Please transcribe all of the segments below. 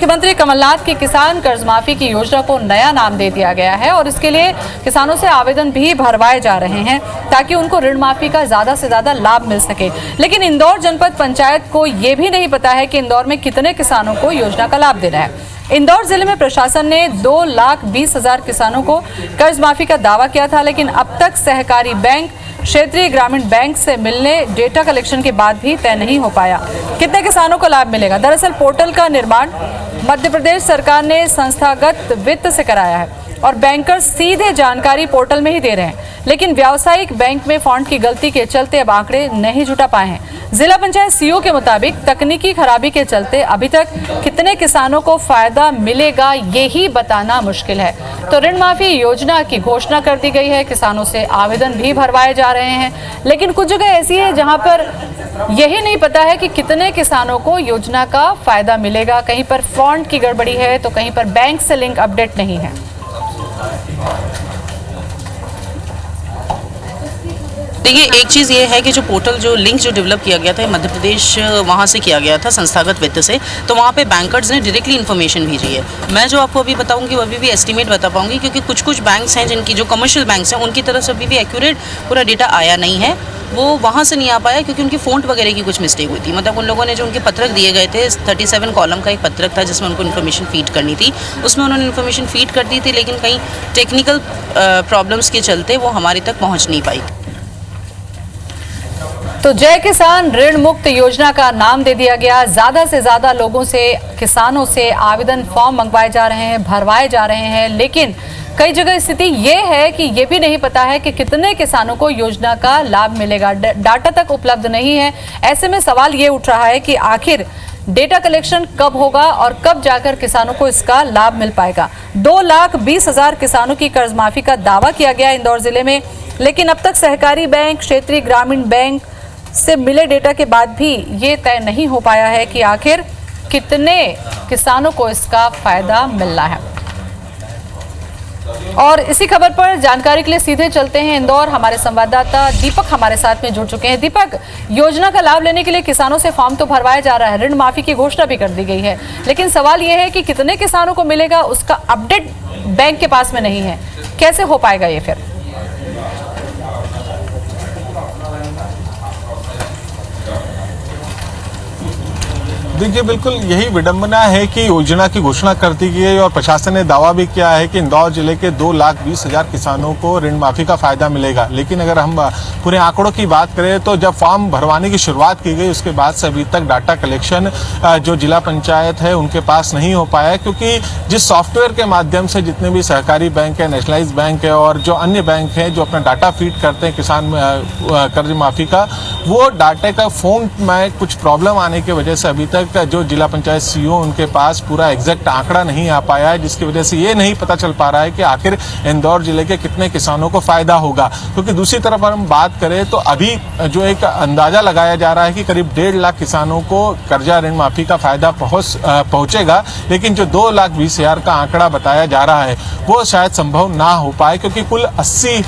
मुख्यमंत्री कमलनाथ की किसान कर्ज माफी की योजना को नया नाम दे दिया गया है और इसके लिए किसानों से आवेदन भी भरवाए जा रहे हैं ताकि उनको ऋण माफी का ज्यादा से ज्यादा लाभ मिल सके। लेकिन इंदौर जनपद पंचायत को ये भी नहीं पता है कि इंदौर में कितने किसानों को योजना का लाभ देना है। इंदौर जिले में प्रशासन ने 2,20,000 किसानों को कर्ज माफी का दावा किया था, लेकिन अब तक सहकारी बैंक, क्षेत्रीय ग्रामीण बैंक से मिलने डेटा कलेक्शन के बाद भी तय नहीं हो पाया कितने किसानों को लाभ मिलेगा। दरअसल पोर्टल का निर्माण मध्य प्रदेश सरकार ने संस्थागत वित्त से कराया है और बैंकर सीधे जानकारी पोर्टल में ही दे रहे हैं, लेकिन व्यावसायिक बैंक में फॉन्ट की गलती के चलते अब आंकड़े नहीं जुटा पाए हैं। जिला पंचायत सीईओ के मुताबिक तकनीकी खराबी के चलते अभी तक कितने किसानों को फायदा मिलेगा यही बताना मुश्किल है। तो ऋण माफी योजना की घोषणा कर दी गई है, किसानों से आवेदन भी भरवाए जा रहे हैं, लेकिन कुछ जगह ऐसी है जहां पर यही नहीं पता है कि कितने किसानों को योजना का फायदा मिलेगा। कहीं पर फॉन्ट की गड़बड़ी है तो कहीं पर बैंक से लिंक अपडेट नहीं है। देखिए, एक चीज़ ये है कि जो पोर्टल जो लिंक जो डेवलप किया गया था मध्य प्रदेश वहाँ से किया गया था संस्थागत वित्त से, तो वहाँ पे बैंकर्स ने डायरेक्टली इन्फॉर्मेशन भेजी है। मैं जो आपको अभी बताऊंगी वो अभी भी एस्टीमेट बता पाऊंगी, क्योंकि कुछ बैंक्स हैं जिनकी जो कमर्शियल बैंक्स हैं उनकी तरफ से अभी भी एक्यूरेट पूरा डेटा आया नहीं है। वो वहाँ से नहीं आ पाया क्योंकि उनकी फ़ॉन्ट वगैरह की कुछ मिस्टेक हुई थी। मतलब उन लोगों ने जो उनके पत्रक दिए गए थे, 37 कॉलम का एक पत्रक था जिसमें उनको इन्फॉर्मेशन फीड करनी थी, उसमें उन्होंने इन्फॉर्मेशन फीड कर दी थी, लेकिन कहीं टेक्निकल प्रॉब्लम्स के चलते वो हमारी तक पहुँच नहीं पाई। तो जय किसान ऋण मुक्त योजना का नाम दे दिया गया। ज्यादा से ज्यादा लोगों से, किसानों से आवेदन फॉर्म मंगवाए जा रहे हैं, भरवाए जा रहे हैं, लेकिन कई जगह स्थिति ये है कि ये भी नहीं पता है कि कितने किसानों को योजना का लाभ मिलेगा। डाटा तक उपलब्ध नहीं है। ऐसे में सवाल ये उठ रहा है कि आखिर डेटा कलेक्शन कब होगा और कब जाकर किसानों को इसका लाभ मिल पाएगा। 2,20,000 किसानों की कर्ज माफी का दावा किया गया इंदौर जिले में, लेकिन अब तक सहकारी बैंक, क्षेत्रीय ग्रामीण बैंक से मिले डेटा के बाद भी ये तय नहीं हो पाया है कि आखिर कितने किसानों को इसका फायदा मिलना है। और इसी खबर पर जानकारी के लिए सीधे चलते हैं इंदौर। हमारे संवाददाता दीपक हमारे साथ में जुड़ चुके हैं। दीपक, योजना का लाभ लेने के लिए किसानों से फॉर्म तो भरवाया जा रहा है, ऋण माफी की घोषणा भी कर दी गई है, लेकिन सवाल यह है कि कितने किसानों को मिलेगा उसका अपडेट बैंक के पास में नहीं है। कैसे हो पाएगा ये फिर? देखिए, बिल्कुल यही विडंबना है कि योजना की घोषणा कर दी गई है और प्रशासन ने दावा भी किया है कि इंदौर जिले के 2,20,000 किसानों को ऋण माफी का फायदा मिलेगा। लेकिन अगर हम पूरे आंकड़ों की बात करें तो जब फॉर्म भरवाने की शुरुआत की गई उसके बाद से अभी तक डाटा कलेक्शन जो जिला पंचायत है उनके पास नहीं हो पाया, क्योंकि जिस सॉफ्टवेयर के माध्यम से जितने भी सहकारी बैंक है, नेशनलाइज बैंक है और जो अन्य बैंक हैं जो अपना डाटा फीड करते हैं किसान कर्ज माफी का, वो डाटे का फोन में कुछ प्रॉब्लम आने की वजह से अभी तक जो जिला पंचायत सीईओ उनके पास पूरा एग्जैक्ट आंकड़ा नहीं आ पाया है, जिसकी वजह से ये नहीं पता चल पा रहा है कि आखिर इंदौर जिले के कितने किसानों को फायदा होगा। क्योंकि दूसरी तरफ हम बात करें तो अभी जो एक अंदाजा लगाया जा रहा है कि करीब 1.5 लाख किसानों को कर्जा ऋण माफी का फायदा पहुंचेगा, लेकिन जो 2,20,000 का आंकड़ा बताया जा रहा है वो शायद संभव ना हो पाए, क्योंकि कुल 80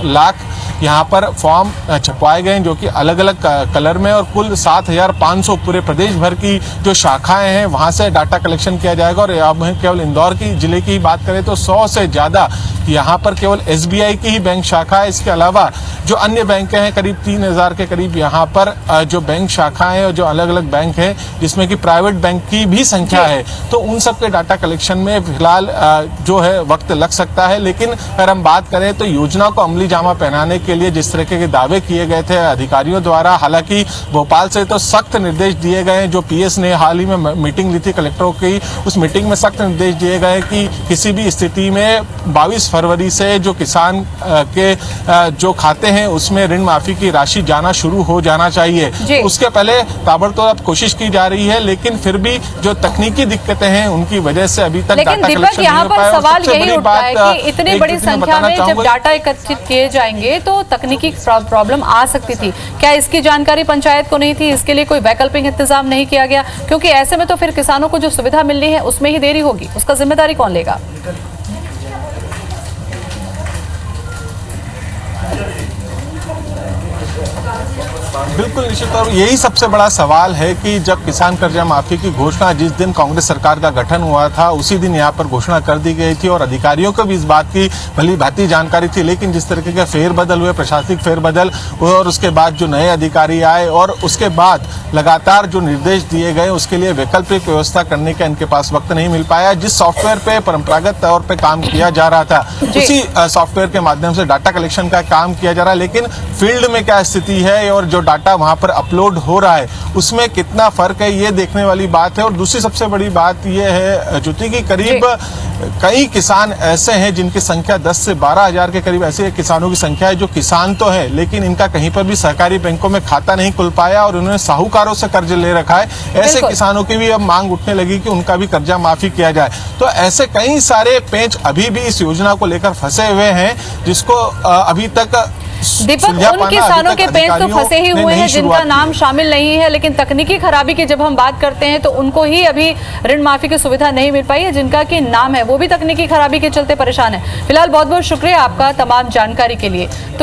लाख यहाँ पर फॉर्म छपवाए गए हैं जो कि अलग अलग कलर में, और कुल 7,500 पूरे प्रदेश भर की जो शाखाएं हैं वहाँ से डाटा कलेक्शन किया जाएगा। और अब केवल इंदौर की जिले की बात करें तो 100 से ज़्यादा यहाँ पर केवल SBI की ही बैंक शाखा है। इसके अलावा जो अन्य बैंक हैं करीब 3,000 के करीब यहाँ पर जो बैंक शाखाएं और जो अलग अलग बैंक हैं जिसमें कि प्राइवेट बैंक की भी संख्या है, तो उन सब के डाटा कलेक्शन में फिलहाल जो है वक्त लग सकता है। लेकिन अगर हम बात करें तो योजना को अमली जामा पहनाने के लिए जिस तरह के दावे किए गए थे अधिकारियों द्वारा, हालांकि भोपाल से तो सख्त निर्देश दिए गए हैं। जो PS ने हाल ही में मीटिंग ली थी कलेक्टरों की, उस मीटिंग में सख्त निर्देश दिए गए कि किसी भी स्थिति में 22 फरवरी से जो किसान के जो खाते हैं उसमें ऋण माफी की राशि जाना शुरू हो जाना चाहिए। उसके पहले ताबड़तोड़ कोशिश की जा रही है, लेकिन फिर भी जो तकनीकी दिक्कतें हैं उनकी वजह से अभी तक डाटा कलेक्शन नहीं हो पाया। सवाल यही उठता है कि इतनी बड़ी संख्या में जब डाटा एकत्रित किए जाएंगे तो तकनीकी प्रॉब्लम आ सकती थी। क्या इसकी जानकारी पंचायत को नहीं थी? इसके लिए कोई वैकल्पिक इंतजाम नहीं किया गया? क्योंकि ऐसे में तो फिर किसानों को जो सुविधा मिलनी है उसमें ही देरी होगी, उसका जिम्मेदारी कौन लेगा? बिल्कुल निश्चित तौर पर यही सबसे बड़ा सवाल है कि जब किसान कर्जा माफी की घोषणा जिस दिन कांग्रेस सरकार का गठन हुआ था उसी दिन यहाँ पर घोषणा कर दी गई थी और अधिकारियों को भी इस बात की भली भांति जानकारी थी, लेकिन जिस तरीके के फेरबदल हुए, प्रशासनिक फेरबदल और उसके बाद जो नए अधिकारी आए और उसके बाद लगातार जो निर्देश दिए गए उसके लिए वैकल्पिक व्यवस्था करने का इनके पास वक्त नहीं मिल पाया। जिस सॉफ्टवेयर पे परंपरागत तौर पे काम किया जा रहा था उसी सॉफ्टवेयर के माध्यम से डाटा कलेक्शन का काम किया जा रहा है, लेकिन फील्ड में क्या स्थिति है और जो डाटा वहां पर अपलोड हो रहा है उसमें कितना फर्क है ये देखने वाली बात है। और दूसरी सबसे बड़ी बात ये है ज्योति की करीब कई किसान ऐसे हैं जिनकी संख्या 10 से 12 हजार के करीब ऐसे किसानों की संख्या है जो किसान तो है लेकिन इनका कहीं पर भी सहकारी बैंकों में खाता नहीं खुल पाया और उन्होंने साहूकारों से कर्ज ले रखा है। ऐसे किसानों की भी अब मांग उठने लगी कि उनका भी कर्जा माफी किया जाए। तो ऐसे कई सारे पेंच अभी भी इस योजना को लेकर फंसे हुए हैं जिसको अभी तक दीपक, उन किसानों के पेंच तो फंसे ही हुए हैं जिनका नाम शामिल नहीं है, लेकिन तकनीकी खराबी की जब हम बात करते हैं तो उनको ही अभी ऋण माफी की सुविधा नहीं मिल पाई है। जिनका कि नाम है वो भी तकनीकी खराबी के चलते परेशान है। फिलहाल बहुत बहुत शुक्रिया आपका तमाम जानकारी के लिए।